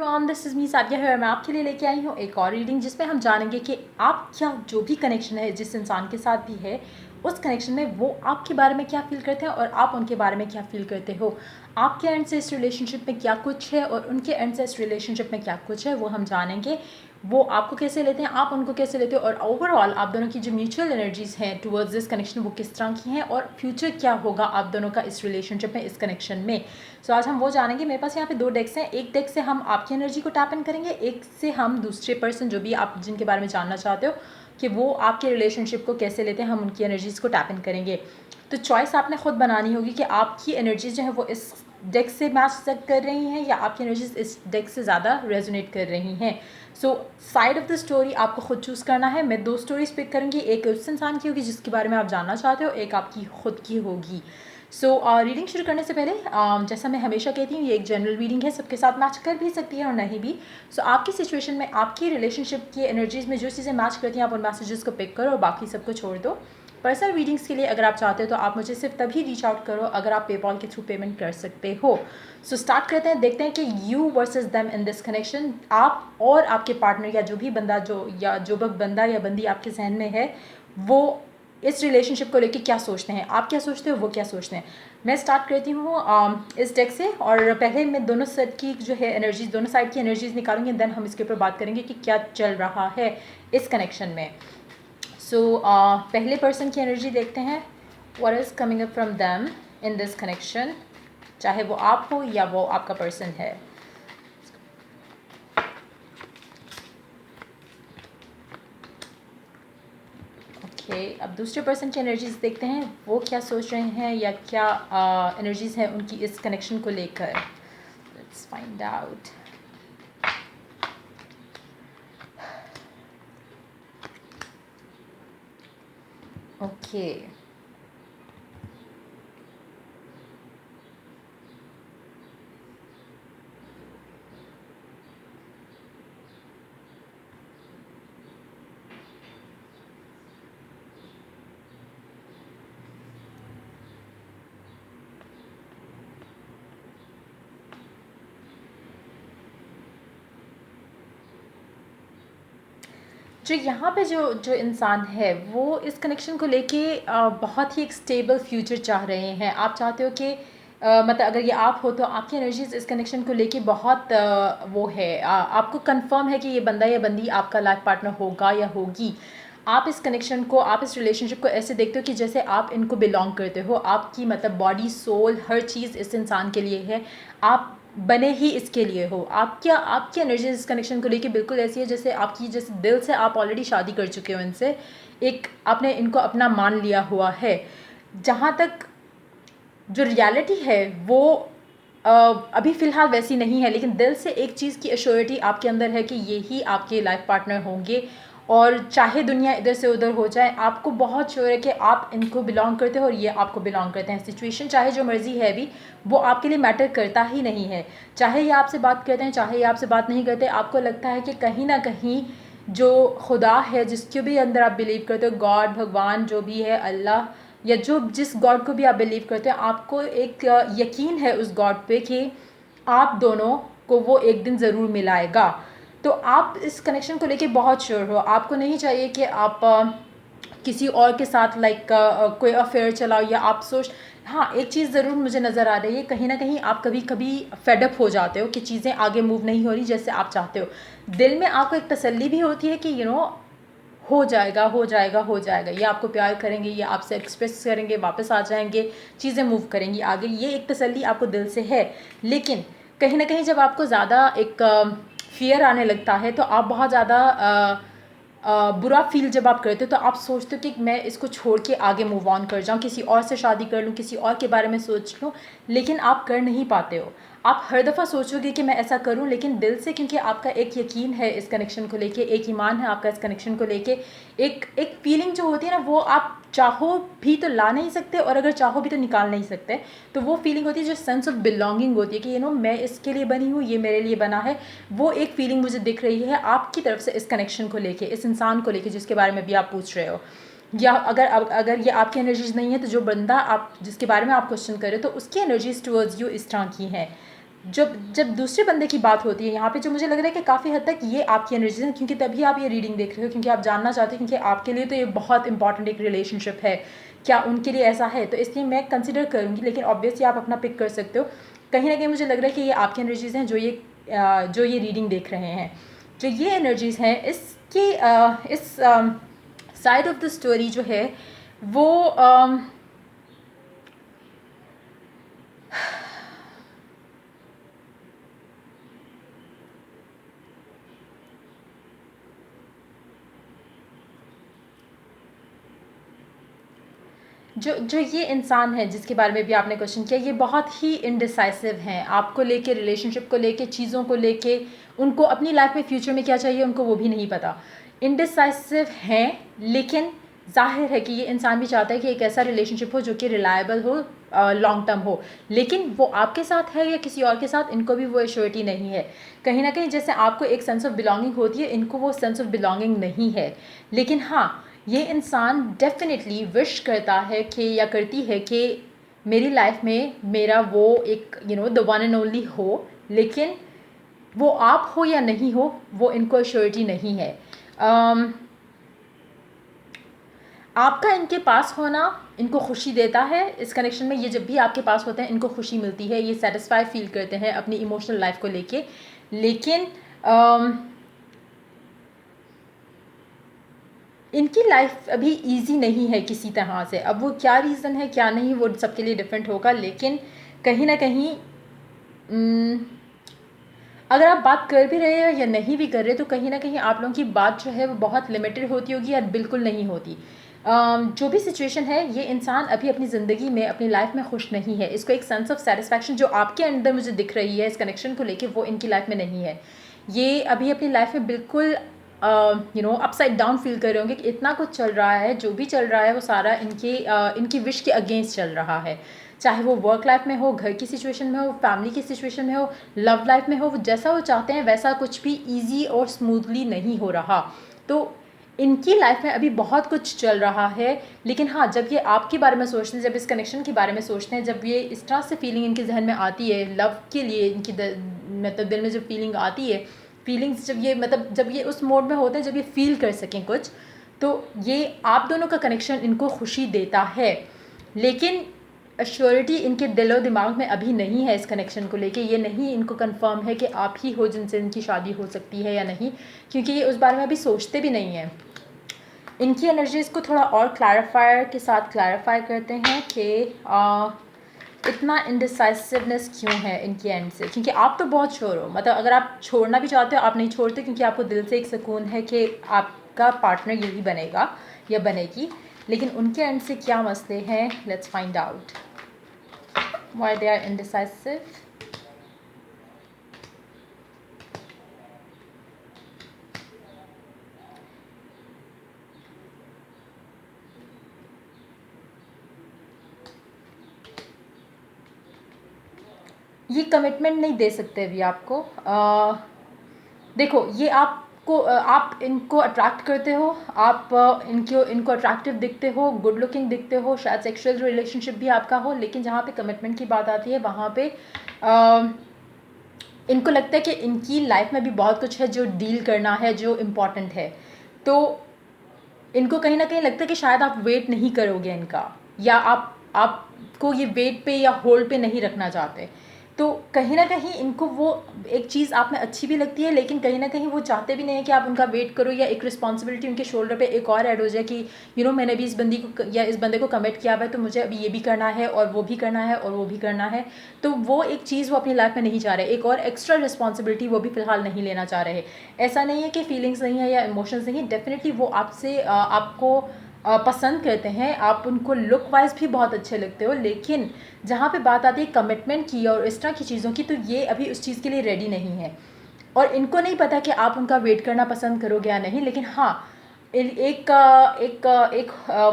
Everyone, this is me Sadia है और मैं आपके लिए लेके आई हूँ एक और रीडिंग जिसमें हम जानेंगे कि आप क्या जो भी कनेक्शन है जिस इंसान के साथ भी है उस कनेक्शन में वो आपके बारे में क्या फ़ील करते हैं और आप उनके बारे में क्या फ़ील करते हो। आपके एंड से इस रिलेशनशिप में क्या कुछ है और उनके एंड से इस रिलेशनशिप में क्या कुछ है वो हम जानेंगे। वो आपको कैसे लेते हैं, आप उनको कैसे लेते हो और ओवरऑल आप दोनों की जो म्यूचुअल एनर्जीज़ हैं टुवर्ड्स दिस कनेक्शन वो किस तरह की हैं और फ्यूचर क्या होगा आप दोनों का इस रिलेशनशिप में, इस कनेक्शन में। सो आज हम वो जानेंगे। मेरे पास यहाँ पे 2 डेक्स हैं। एक डेक से हम आपकी एनर्जी को टैप इन करेंगे, एक से हम दूसरे पर्सन जो भी आप जिनके बारे में जानना चाहते हो कि वो आपके रिलेशनशिप को कैसे लेते हैं, हम उनकी एनर्जीज़ को टैप इन करेंगे। तो चॉइस आपने खुद बनानी होगी कि आपकी एनर्जीज़ जो है वो इस डेक से मैच कर रही हैं या आपकी एनर्जीज इस डेक से ज़्यादा रेजोनेट कर रही हैं। So side of the story आपको खुद चूज़ करना है। मैं 2 स्टोरीज पिक करूँगी, एक उस इंसान की होगी जिसके बारे में आप जानना चाहते हो, एक आपकी खुद की होगी। सो रीडिंग शुरू करने से पहले जैसा मैं हमेशा कहती हूँ ये एक जनरल रीडिंग है, सबके साथ मैच कर भी सकती है और नहीं भी। सो आपकी सिचुएशन में आपकी रिलेशनशिप की एनर्जीज़ में जो चीज़ें मैच करती हैं आप उन मैसेजेस को पिक करो और बाकी सबको छोड़ दो। पर्सनल रीडिंग्स के लिए अगर आप चाहते हो तो आप मुझे सिर्फ तभी रीच आउट करो अगर आप पेपॉल के थ्रू पेमेंट कर सकते हो। सो स्टार्ट करते हैं, देखते हैं कि you versus them in this connection, आप और आपके पार्टनर या जो भी बंदा जो बंदा या बंदी आपके जहन में है वो इस रिलेशनशिप को लेके क्या सोचते हैं, आप क्या सोचते हो, वो क्या सोचते हैं। मैं स्टार्ट करती हूँ इस डेक से और पहले मैं दोनों सेट की जो है एनर्जीज, दोनों साइड की एनर्जीज निकालूंगी, देन हम इसके ऊपर बात करेंगे कि क्या चल रहा है इस कनेक्शन में। सो पहले पर्सन की एनर्जी देखते हैं, what is coming up from them in this connection, चाहे वो आप हो या वो आपका पर्सन है। अब दूसरे पर्सन की एनर्जीज देखते हैं, वो क्या सोच रहे हैं या क्या एनर्जीज हैं उनकी इस कनेक्शन को लेकर। Let's find out. ओके, जो यहाँ पे जो इंसान है वो इस कनेक्शन को लेके बहुत ही एक स्टेबल फ्यूचर चाह रहे हैं। आप चाहते हो कि मतलब अगर ये आप हो तो आपकी एनर्जीज इस कनेक्शन को लेके बहुत वो है, आपको कंफर्म है कि ये बंदा या बंदी आपका लाइफ पार्टनर होगा या होगी। आप इस कनेक्शन को, आप इस रिलेशनशिप को ऐसे देखते हो कि जैसे आप इनको बिलोंग करते हो, आपकी मतलब बॉडी सोल हर चीज़ इस इंसान के लिए है, आप बने ही इसके लिए हो। आपकी एनर्जी इस कनेक्शन को लेके बिल्कुल ऐसी है जैसे आपकी, जैसे दिल से आप ऑलरेडी शादी कर चुके हो इनसे, एक आपने इनको अपना मान लिया हुआ है। जहाँ तक जो रियलिटी है वो अभी फ़िलहाल वैसी नहीं है, लेकिन दिल से एक चीज़ की एश्योरिटी आपके अंदर है कि ये ही आपके लाइफ पार्टनर होंगे और चाहे दुनिया इधर से उधर हो जाए, आपको बहुत श्योर है कि आप इनको बिलोंग करते हो और ये आपको बिलोंग करते हैं। सिचुएशन चाहे जो मर्ज़ी है अभी, वो आपके लिए मैटर करता ही नहीं है। चाहे ये आपसे बात करते हैं, चाहे ये आपसे बात नहीं करते, आपको लगता है कि कहीं ना कहीं जो खुदा है, जिसके भी अंदर आप बिलीव करते हो, गॉड, भगवान, जो भी है, अल्लाह, या जो जिस गॉड को भी आप बिलीव करते हैं, आपको एक यकीन है उस गॉड पे कि आप दोनों को वो एक दिन ज़रूर मिलाएगा। तो आप इस कनेक्शन को लेके बहुत श्योर हो। आपको नहीं चाहिए कि आप किसी और के साथ कोई अफेयर चलाओ या आप सोच। हाँ, एक चीज़ ज़रूर मुझे नज़र आ रही है, कहीं ना कहीं आप कभी कभी फेडअप हो जाते हो कि चीज़ें आगे मूव नहीं हो रही जैसे आप चाहते हो। दिल में आपको एक तसल्ली भी होती है कि हो जाएगा, हो जाएगा, हो जाएगा, ये आपको प्यार करेंगे, ये आपसे एक्सप्रेस करेंगे, वापस आ जाएंगे, चीज़ें मूव करेंगी आगे, ये एक तसल्ली आपको दिल से है। लेकिन कहीं ना कहीं जब आपको ज़्यादा एक फियर आने लगता है तो आप बहुत ज़्यादा बुरा फील जब आप करते हो तो आप सोचते हो कि मैं इसको छोड़ के आगे मूव ऑन कर जाऊँ, किसी और से शादी कर लूँ, किसी और के बारे में सोच लूँ, लेकिन आप कर नहीं पाते हो। आप हर दफ़ा सोचोगे कि मैं ऐसा करूं, लेकिन दिल से, क्योंकि आपका एक यकीन है इस कनेक्शन को लेके, एक ईमान है आपका इस कनेक्शन को लेके, एक फीलिंग जो होती है ना, वो आप चाहो भी तो ला नहीं सकते और अगर चाहो भी तो निकाल नहीं सकते। तो वो फीलिंग होती है जो सेंस ऑफ बिलोंगिंग होती है कि मैं इसके लिए बनी हूँ, ये मेरे लिए बना है। वो एक फीलिंग मुझे दिख रही है आपकी तरफ से इस कनेक्शन को लेके, इस इंसान को लेके जिसके बारे में भी आप पूछ रहे हो। या अगर ये आपकी एनर्जीज नहीं है तो जो बंदा आप जिसके बारे में आप क्वेश्चन कर रहे हो तो उसकी एनर्जीज टुवर्ड्स यू इस तरह की हैं। जब जब दूसरे बंदे की बात होती है यहाँ पे, जो मुझे लग रहा है कि काफ़ी हद तक ये आपकी एनर्जीज हैं, क्योंकि तभी आप ये रीडिंग देख रहे हो, क्योंकि आप जानना चाहते हो, क्योंकि आपके लिए तो ये बहुत इंपॉर्टेंट एक रिलेशनशिप है, क्या उनके लिए ऐसा है, तो इसलिए मैं कंसिडर करूँगी। लेकिन ऑब्वियसली आप अपना पिक कर सकते हो। कहीं ना कहीं मुझे लग रहा है कि ये आपकी एनर्जीज़ हैं जो ये रीडिंग देख रहे हैं। जो ये एनर्जीज़ हैं इसकी इस साइड ऑफ द स्टोरी जो है वो जो जो ये इंसान है जिसके बारे में भी आपने क्वेश्चन किया, ये बहुत ही इनडिसाइसिव हैं आपको लेके, रिलेशनशिप को लेके, चीज़ों को लेके। उनको अपनी लाइफ में फ्यूचर में क्या चाहिए उनको वो भी नहीं पता, इनडिसाइसिव हैं। लेकिन जाहिर है कि ये इंसान भी चाहता है कि एक ऐसा रिलेशनशिप हो जो कि रिलायबल हो, लॉन्ग टर्म हो। लेकिन वो आपके साथ है या किसी और के साथ, इनको भी वो एश्योरिटी नहीं है। कहीं ना कहीं जैसे आपको एक सेंस ऑफ बिलोंगिंग होती है, इनको वो सेंस ऑफ बिलोंगिंग नहीं है। लेकिन हाँ, ये इंसान डेफिनेटली विश करता है कि, या करती है कि मेरी लाइफ में मेरा वो एक द वन एंड ओनली हो। लेकिन वो आप हो या नहीं हो, वो इनको एश्योरिटी नहीं है। आपका इनके पास होना इनको खुशी देता है। इस कनेक्शन में ये जब भी आपके पास होते हैं इनको खुशी मिलती है, ये सेटिस्फाई फील करते हैं अपनी इमोशनल लाइफ को लेके। लेकिन इनकी लाइफ अभी इजी नहीं है किसी तरह से। अब वो क्या रीज़न है क्या नहीं, वो सबके लिए डिफरेंट होगा। लेकिन कहीं ना कहीं अगर आप बात कर भी रहे हैं या नहीं भी कर रहे, तो कहीं ना कहीं आप लोगों की बात जो है वो बहुत लिमिटेड होती होगी या बिल्कुल नहीं होती। जो भी सिचुएशन है, ये इंसान अभी अपनी ज़िंदगी में, अपनी लाइफ में खुश नहीं है। इसको एक सेंस ऑफ सेटिस्फैक्शन जो आपके अंदर मुझे दिख रही है इस कनेक्शन को लेके, वो इनकी लाइफ में नहीं है। ये अभी अपनी लाइफ में बिल्कुल अपसाइड डाउन फील कर रहे होंगे कि इतना कुछ चल रहा है, जो भी चल रहा है वो सारा इनकी विश के अगेंस्ट चल रहा है। चाहे वो वर्क लाइफ में हो, घर की सिचुएशन में हो, फैमिली की सिचुएशन में हो, लव लाइफ में हो, वो जैसा वो चाहते हैं वैसा कुछ भी ईजी और स्मूथली नहीं हो रहा। तो इनकी लाइफ में अभी बहुत कुछ चल रहा है। लेकिन हाँ, जब ये आपके बारे में सोचते हैं, जब इस कनेक्शन के बारे में सोचते हैं, जब ये इस तरह से फीलिंग इनके जहन में आती है लव के लिए, इनकी मतलब दिल में जब फीलिंग आती है, फीलिंग्स जब ये उस मोड में होते हैं जब ये फील कर सकें कुछ, तो ये आप दोनों का कनेक्शन इनको खुशी देता है। लेकिन एश्योरिटी इनके दिलो दिमाग में अभी नहीं है इस कनेक्शन को लेके। ये नहीं इनको कंफर्म है कि आप ही हो जिनसे इनकी शादी हो सकती है या नहीं, क्योंकि ये उस बारे में अभी सोचते भी नहीं हैं। इनकी एनर्जीज़ को थोड़ा और क्लैरिफायर के साथ क्लैरिफाई करते हैं कि इतना इनडिसाइसिवनेस क्यों है इनकी एंड से। क्योंकि आप तो बहुत श्योर हो, मतलब अगर आप छोड़ना भी चाहते हो आप नहीं छोड़ते, क्योंकि आपको दिल से एक सुकून है कि आपका पार्टनर यही बनेगा या बनेगी। लेकिन उनके एंड से क्या मसले हैं, let's find out why they are indecisive. ये कमिटमेंट नहीं दे सकते अभी आपको। देखो, ये आपको आप इनको अट्रैक्ट करते हो, आप इनको अट्रैक्टिव दिखते हो, गुड लुकिंग दिखते हो, शायद सेक्सुअल रिलेशनशिप भी आपका हो। लेकिन जहाँ पे कमिटमेंट की बात आती है वहाँ पे इनको लगता है कि इनकी लाइफ में भी बहुत कुछ है जो डील करना है, जो इम्पॉर्टेंट है। तो इनको कहीं ना कहीं लगता है कि शायद आप वेट नहीं करोगे इनका, या आपको ये वेट पे या होल्ड पे नहीं रखना चाहते। तो कहीं ना कहीं इनको वो एक चीज़ आप में अच्छी भी लगती है, लेकिन कहीं ना कहीं वो चाहते भी नहीं है कि आप उनका वेट करो, या एक रिस्पॉन्सिबिलिटी उनके शोल्डर पे एक और ऐड हो जाए कि मैंने भी इस बंदी को या इस बंदे को कमिट किया हुआ है, तो मुझे अभी ये भी करना है और वो भी करना है और वो भी करना है। तो वो एक चीज़ वो अपनी लाइफ में नहीं चाह रहे, एक और एक्स्ट्रा रिस्पॉन्सिबिलिटी वो भी फ़िलहाल नहीं लेना चाह रहे। ऐसा नहीं है कि फीलिंग्स नहीं है या इमोशंस नहीं है, डेफिनेटली वो आपसे आपको पसंद करते हैं, आप उनको लुक वाइज भी बहुत अच्छे लगते हो। लेकिन जहाँ पे बात आती है कमिटमेंट की और इस तरह की चीज़ों की, तो ये अभी उस चीज़ के लिए रेडी नहीं है। और इनको नहीं पता कि आप उनका वेट करना पसंद करोगे या नहीं। लेकिन हाँ, एक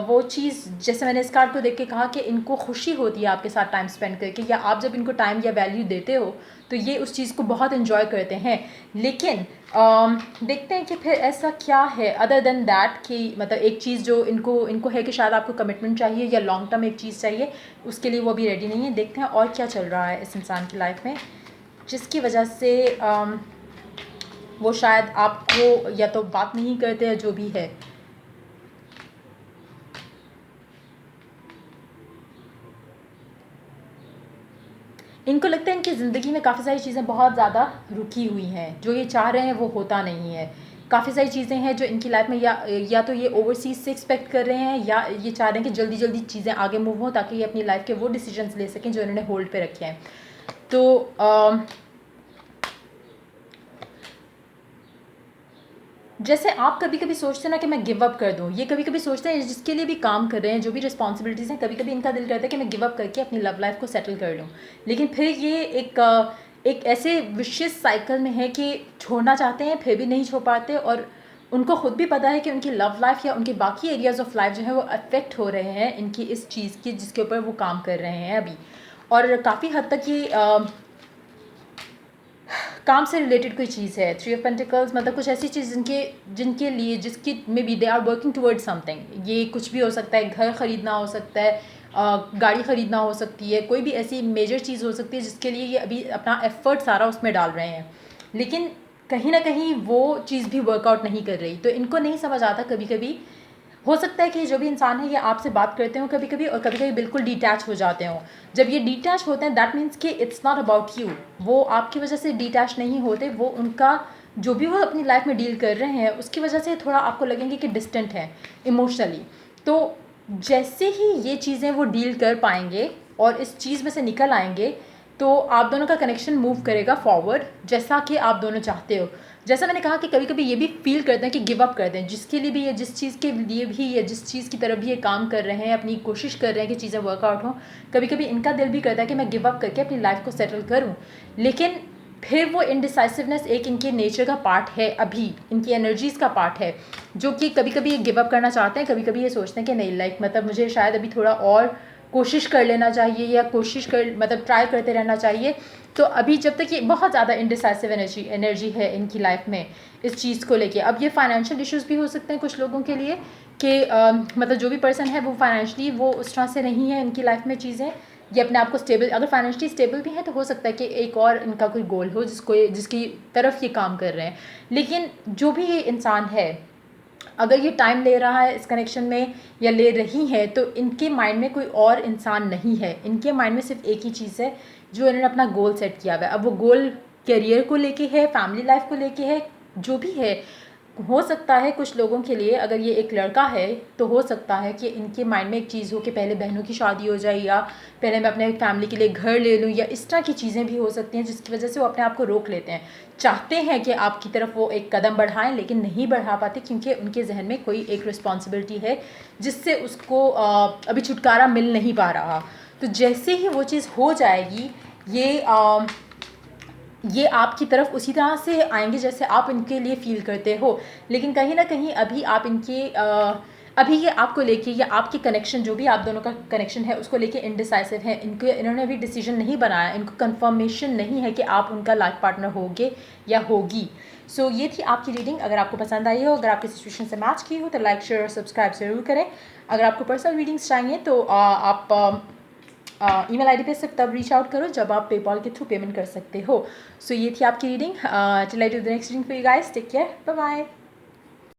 वो चीज़, जैसे मैंने इस कार्ड को देख के कहा कि इनको खुशी होती है आपके साथ टाइम स्पेंड करके, या आप जब इनको टाइम या वैल्यू देते हो तो ये उस चीज़ को बहुत इन्जॉय करते हैं। लेकिन देखते हैं कि फिर ऐसा क्या है अदर देन दैट, कि मतलब एक चीज़ जो इनको है कि शायद आपको कमिटमेंट चाहिए या लॉन्ग टर्म एक चीज़ चाहिए, उसके लिए वो भी रेडी नहीं है। देखते हैं और क्या चल रहा है इस इंसान की लाइफ में। जिसकी वजह से वो शायद आपको या तो बात नहीं करते या जो भी है। इनको लगता है इनकी ज़िंदगी में काफ़ी सारी चीज़ें बहुत ज़्यादा रुकी हुई हैं, जो ये चाह रहे हैं वो होता नहीं है। काफ़ी सारी चीज़ें हैं जो इनकी लाइफ में या तो ये ओवरसीज़ से एक्सपेक्ट कर रहे हैं, या ये चाह रहे हैं कि जल्दी जल्दी चीज़ें आगे मूव हों ताकि ये अपनी लाइफ के वो डिसीजंस ले सकें जो इन्होंने होल्ड पे रखे हैं। तो जैसे आप कभी कभी सोचते हैं ना कि मैं गिव अप कर दूं, ये कभी कभी सोचते हैं जिसके लिए भी काम कर रहे हैं, जो भी रिस्पॉन्सिबिलिटीज़ हैं, कभी कभी इनका दिल करता है कि मैं गिव अप करके अपनी लव लाइफ को सेटल कर लूं। लेकिन फिर ये एक ऐसे विशियस साइकिल में है कि छोड़ना चाहते हैं फिर भी नहीं छोड़ पाते, और उनको खुद भी पता है कि उनकी लव लाइफ या उनके बाकी एरियाज़ ऑफ लाइफ जो है वो अफेक्ट हो रहे हैं इनकी इस चीज़ की जिसके ऊपर वो काम कर रहे हैं अभी। और काफ़ी हद तक ये काम से रिलेटेड कोई चीज़ है। थ्री ऑफ पेंटिकल्स मतलब कुछ ऐसी चीज़ जिनके लिए जिसकी maybe they are working towards something. ये कुछ भी हो सकता है, घर ख़रीदना हो सकता है, गाड़ी ख़रीदना हो सकती है, कोई भी ऐसी मेजर चीज़ हो सकती है जिसके लिए ये अभी अपना एफ़र्ट सारा उसमें डाल रहे हैं, लेकिन कहीं ना कहीं वो चीज़ भी वर्कआउट नहीं कर रही। तो इनको नहीं समझ आता, कभी कभी हो सकता है कि जो भी इंसान है ये आपसे बात करते हो कभी कभी, और कभी कभी बिल्कुल डिटैच हो जाते हो। जब ये डिटैच होते हैं दैट मीन्स कि इट्स नॉट अबाउट यू। वो आपकी वजह से डिटैच नहीं होते, वो उनका जो भी वो अपनी लाइफ में डील कर रहे हैं उसकी वजह से थोड़ा आपको लगेंगे कि डिस्टेंट है इमोशनली। तो जैसे ही ये चीज़ें वो डील कर पाएंगे और इस चीज़ में से निकल आएंगे तो आप दोनों का कनेक्शन मूव करेगा फॉरवर्ड, जैसा कि आप दोनों चाहते हो। जैसा मैंने कहा कि कभी कभी ये भी फील करते हैं कि गिव अप कर दें, जिसके लिए भी ये जिस चीज़ के लिए भी ये जिस चीज़ की तरफ भी ये काम कर रहे हैं, अपनी कोशिश कर रहे हैं कि चीज़ें वर्कआउट हों, कभी कभी इनका दिल भी करता है कि मैं गिव अप करके अपनी लाइफ को सेटल करूँ। लेकिन फिर वो इनडिसाइसिवनेस एक इनके नेचर का पार्ट है, अभी इनकी एनर्जीज़ का पार्ट है, जो कि कभी कभी ये गिव अप करना चाहते हैं, कभी कभी ये सोचते हैं कि नहीं लाइक मतलब मुझे शायद अभी थोड़ा और कोशिश कर लेना चाहिए, या कोशिश कर मतलब ट्राई करते रहना चाहिए। तो अभी जब तक ये बहुत ज़्यादा इनडिसाइसिव एनर्जी है इनकी लाइफ में इस चीज़ को लेके। अब ये फाइनेंशियल इश्यूज़ भी हो सकते हैं कुछ लोगों के लिए कि मतलब जो भी पर्सन है वो फाइनेंशियली वो उस तरह से नहीं है इनकी लाइफ में चीज़ें, ये अपने आप को स्टेबल, अगर फाइनेंशियली स्टेबल भी है तो हो सकता है कि एक और इनका कोई गोल हो जिसकी तरफ ये काम कर रहे हैं। लेकिन जो भी ये इंसान है अगर ये टाइम ले रहा है इस कनेक्शन में या ले रही है, तो इनके माइंड में कोई और इंसान नहीं है, इनके माइंड में सिर्फ एक ही चीज़ है जो इन्होंने अपना गोल सेट किया हुआ है। अब वो गोल करियर को लेके है, फैमिली लाइफ को लेके है, जो भी है। हो सकता है कुछ लोगों के लिए अगर ये एक लड़का है तो हो सकता है कि इनके माइंड में एक चीज़ हो कि पहले बहनों की शादी हो जाए, या पहले मैं अपने फैमिली के लिए घर ले लूँ, या इस तरह की चीज़ें भी हो सकती हैं जिसकी वजह से वो अपने आप को रोक लेते हैं। चाहते हैं कि आपकी तरफ वो एक कदम बढ़ाएं लेकिन नहीं बढ़ा पाते क्योंकि उनके जहन में कोई एक रिस्पॉन्सिबिलिटी है जिससे उसको अभी छुटकारा मिल नहीं पा रहा। तो जैसे ही वो चीज़ हो जाएगी ये आपकी तरफ उसी तरह से आएंगे जैसे आप इनके लिए फ़ील करते हो। लेकिन कहीं ना कहीं अभी आप इनके अभी ये आपको लेके या आपके कनेक्शन जो भी आप दोनों का कनेक्शन है उसको लेके इनडिसाइसिव है। इन्होंने अभी डिसीजन नहीं बनाया, इनको कंफर्मेशन नहीं है कि आप उनका लाइफ पार्टनर होगे या होगी। सो ये थी आपकी रीडिंग। अगर आपको पसंद आई हो, अगर आपकी सिचुएशन से मैच की हो तो लाइक शेयर और सब्सक्राइब ज़रूर करें। अगर आपको पर्सनल रीडिंग्स चाहिए तो आप ईमेल आईडी पे सिर्फ तब रीच आउट करो जब आप पेपॉल के थ्रू पेमेंट कर सकते हो। सो ये थी आपकी reading. Till I do the next reading for you guys, take care, bye bye.